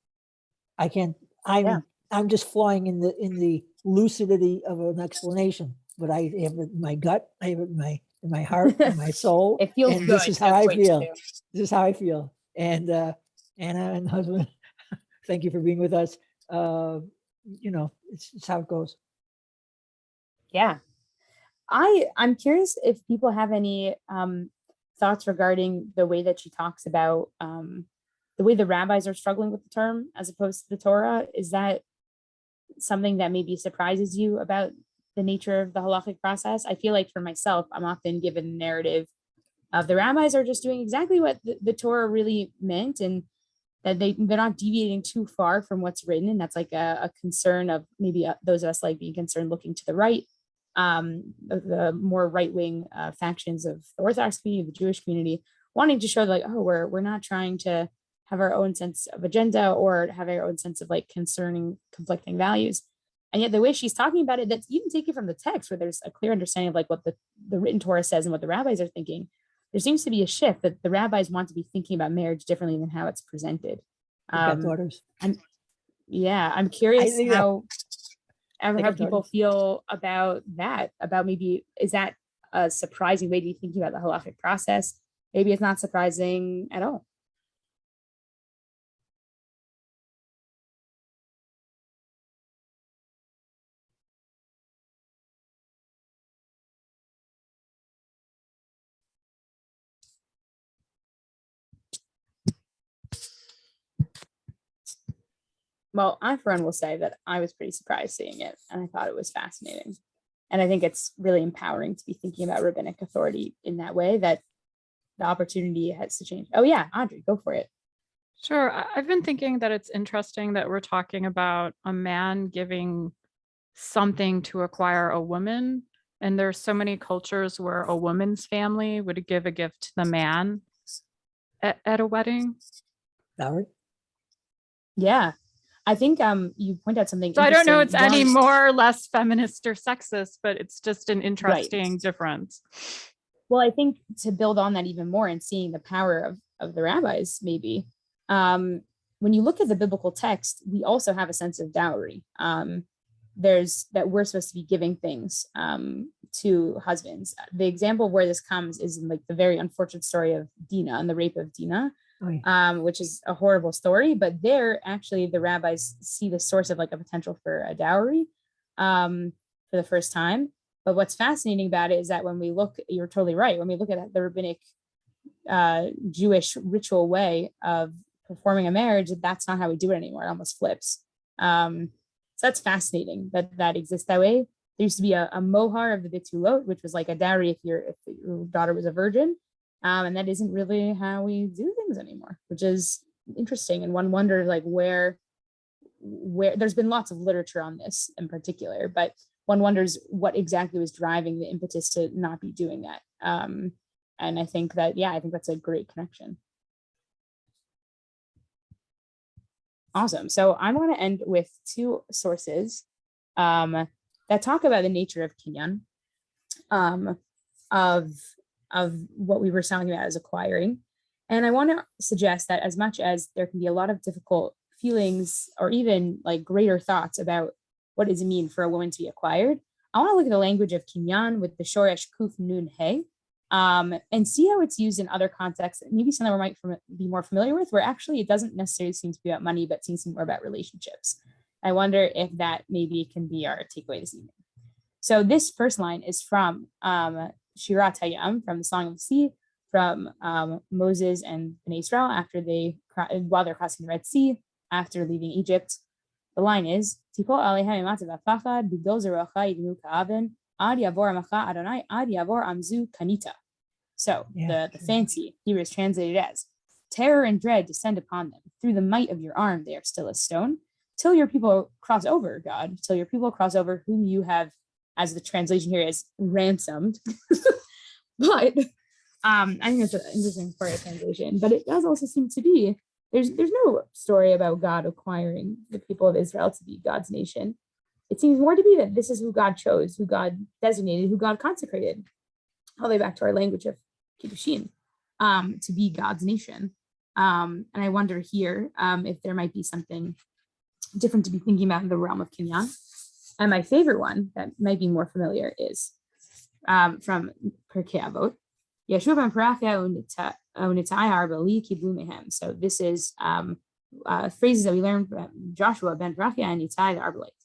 I'm just flying in the lucidity of an explanation, but I have it in my gut, I have it in my heart, in my soul. It feels and good. This is how I feel. This is how I feel. And Anna and husband, thank you for being with us. You know, it's how it goes. Yeah. I'm curious if people have any thoughts regarding the way that she talks about the way the rabbis are struggling with the term as opposed to the Torah. Is that something that maybe surprises you about the nature of the halachic process? I feel like for myself, I'm often given a narrative of the rabbis are just doing exactly what the Torah really meant, and that they're not deviating too far from what's written. And that's like a concern of maybe those of us like being concerned looking to the right, the more right-wing factions of the Orthodox community, the Jewish community, wanting to show like, oh, we're not trying to have our own sense of agenda or have our own sense of like concerning conflicting values. And yet the way she's talking about it, that's even taken from the text where there's a clear understanding of like what the written Torah says and what the rabbis are thinking. There seems to be a shift that the rabbis want to be thinking about marriage differently than how it's presented. Daughters. I'm curious how people feel about that, about maybe, is that a surprising way to be thinking about the halachic process? Maybe it's not surprising at all. Well, I, for one, will say that I was pretty surprised seeing it, and I thought it was fascinating. And I think it's really empowering to be thinking about rabbinic authority in that way, that the opportunity has to change. Oh yeah, Audrey, go for it. Sure. I've been thinking that it's interesting that we're talking about a man giving something to acquire a woman. And there's so many cultures where a woman's family would give a gift to the man at a wedding. Valerie? Yeah. I think you point out something. So I don't know it's any more or less feminist or sexist, but it's just an interesting difference. Well, I think to build on that even more and seeing the power of the rabbis, maybe, when you look at the biblical text, we also have a sense of dowry. There's that we're supposed to be giving things to husbands. The example of where this comes is in like the very unfortunate story of Dinah and the rape of Dinah. Which is a horrible story, but there actually the rabbis see the source of like a potential for a dowry for the first time. But what's fascinating about it is that when we look, you're totally right, when we look at the rabbinic Jewish ritual way of performing a marriage, that's not how we do it anymore. It almost flips. So that's fascinating that exists that way. There used to be a mohar of the bitulot, which was like a dowry if your daughter was a virgin. And that isn't really how we do things anymore, which is interesting. And one wonders like where there's been lots of literature on this in particular, but one wonders what exactly was driving the impetus to not be doing that. And I think that's a great connection. Awesome. So I want to end with two sources that talk about the nature of kinyan, of what we were talking about as acquiring. And I want to suggest that as much as there can be a lot of difficult feelings or even like greater thoughts about what does it mean for a woman to be acquired, I want to look at the language of kinyan with the shoresh kuf nun he, and see how it's used in other contexts, maybe some that we might be more familiar with, where actually it doesn't necessarily seem to be about money, but seems to be more about relationships. I wonder if that maybe can be our takeaway this evening. So this first line is from Shirat Hayam, from the Song of the Sea, from Moses and Bnei Israel while they're crossing the Red Sea after leaving Egypt. The line is Tipol alehem imata v'afachad bigdol zerocha yidnu ka'aven ad yavor amacha Adonai ad yavor amzu kanita. So Yeah. the fancy here is translated as terror and dread descend upon them. Through the might of your arm, they are still as stone. Till your people cross over, God, till your people cross over, whom you have, as the translation here is, ransomed. But I think it's an interesting part of translation. But it does also seem to be there's no story about God acquiring the people of Israel to be God's nation. It seems more to be that this is who God chose, who God designated, who God consecrated, all the way back to our language of Kiddushin, to be God's nation. And I wonder here if there might be something different to be thinking about in the realm of Kinyan. And my favorite one that might be more familiar is from Pirkei Avot. Yeshua ben Parachia unitai arbali kibu mehem. So this is phrases that we learned from Joshua ben Parachia and Nitai the Arbalite.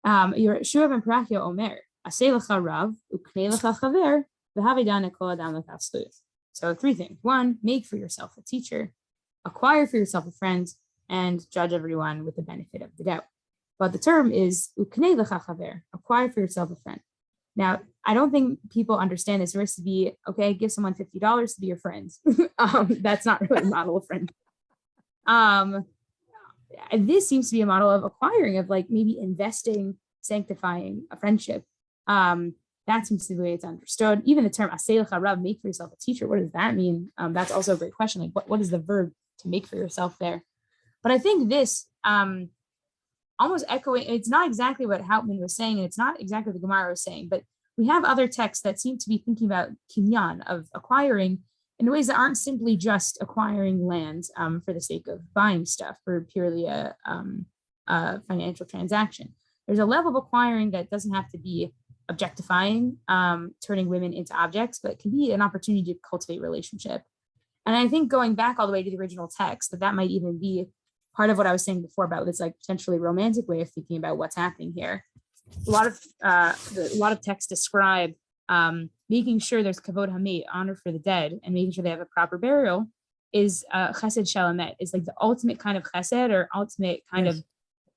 Yeshua ben Parachia omer, aseh lecha rav, uknei lecha chaver, v'havidan kol adam lekaslu. So 3 things. 1, make for yourself a teacher, acquire for yourself a friend, and judge everyone with the benefit of the doubt. But the term is uknei lecha chaver, acquire for yourself a friend. Now, I don't think people understand this verse to be, okay, give someone $50 to be your friend. That's not really a model of friend. This seems to be a model of acquiring, of like maybe investing, sanctifying a friendship. That seems to be the way it's understood. Even the term aseh lecha rav, make for yourself a teacher, what does that mean? That's also a great question. Like, what is the verb to make for yourself there? But I think this, almost echoing, it's not exactly what Hauptmann was saying, and it's not exactly what the Gemara was saying, but we have other texts that seem to be thinking about kinyan, of acquiring in ways that aren't simply just acquiring land for the sake of buying stuff, for purely a financial transaction. There's a level of acquiring that doesn't have to be objectifying, turning women into objects, but it can be an opportunity to cultivate relationship. And I think going back all the way to the original text, that might even be part of what I was saying before about this like potentially romantic way of thinking about what's happening here. A lot of texts describe making sure there's kavod hamet, honor for the dead, and making sure they have a proper burial is chesed shalamet, is like the ultimate kind of chesed, or ultimate kind of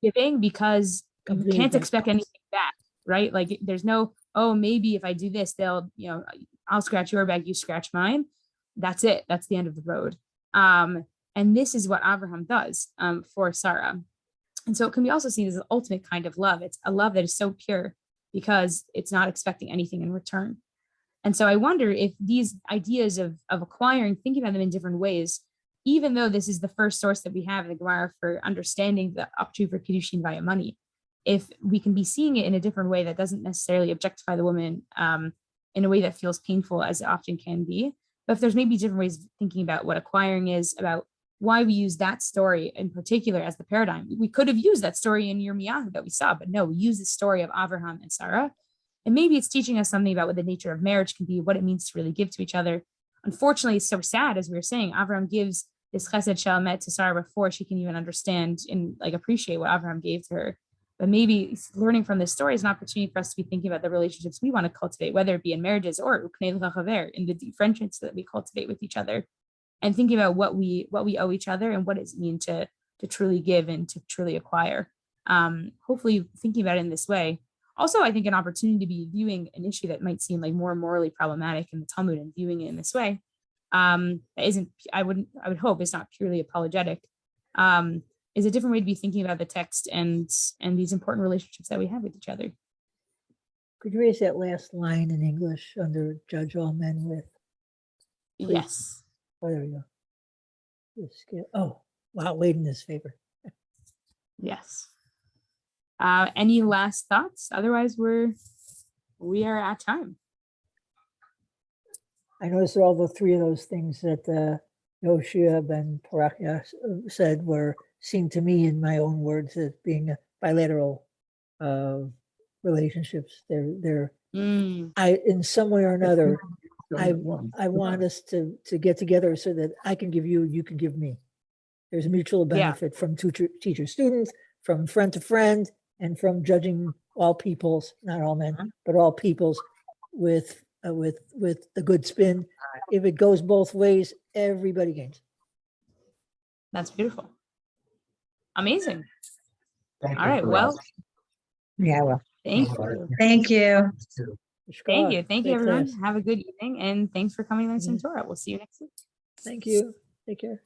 giving, because you can't expect anything back, right? Like there's no, oh, maybe if I do this, they'll, I'll scratch your back, you scratch mine. That's it. That's the end of the road. And this is what Abraham does for Sarah. And so it can be also seen as an ultimate kind of love. It's a love that is so pure because it's not expecting anything in return. And so I wonder if these ideas of acquiring, thinking about them in different ways, even though this is the first source that we have in the Gemara for understanding the uptrue for Kiddushin via money, if we can be seeing it in a different way that doesn't necessarily objectify the woman in a way that feels painful, as it often can be, but if there's maybe different ways of thinking about what acquiring is, about why we use that story in particular as the paradigm. We could have used that story in Yirmiyahu that we saw, but no, we use the story of Avraham and Sarah. And maybe it's teaching us something about what the nature of marriage can be, what it means to really give to each other. Unfortunately, it's so sad, as we were saying, Avraham gives this chesed shalamet to Sarah before she can even understand and like appreciate what Avraham gave to her. But maybe learning from this story is an opportunity for us to be thinking about the relationships we want to cultivate, whether it be in marriages or in the deep friendships that we cultivate with each other, and thinking about what we owe each other and what does it mean to truly give and to truly acquire. Hopefully thinking about it in this way. Also, I think an opportunity to be viewing an issue that might seem like more morally problematic in the Talmud and viewing it in this way that isn't, I would hope it's not purely apologetic, is a different way to be thinking about the text and these important relationships that we have with each other. Could you raise that last line in English under judge all men with? Please. Yes. Oh, there we go. Oh, wow, weighed in his favor. Yes. Any last thoughts? Otherwise, we are at time. I noticed all the 3 of those things that Yoshua ben Parachia said seemed to me, in my own words, as being bilateral relationships. They're in some way or another. I want us to get together so that I can give you, you can give me. There's a mutual benefit from teacher students, from friend to friend, and from judging all peoples, not all men, but all peoples with the good spin. If it goes both ways, everybody gains. That's beautiful. Amazing. All right. Well. Yeah, well. Thank you. Thank you. Thank you. Thank you, Great everyone. class. Have a good evening. And thanks for coming to listen Mhm. to Torah. We'll see you next week. Thank you. Take care.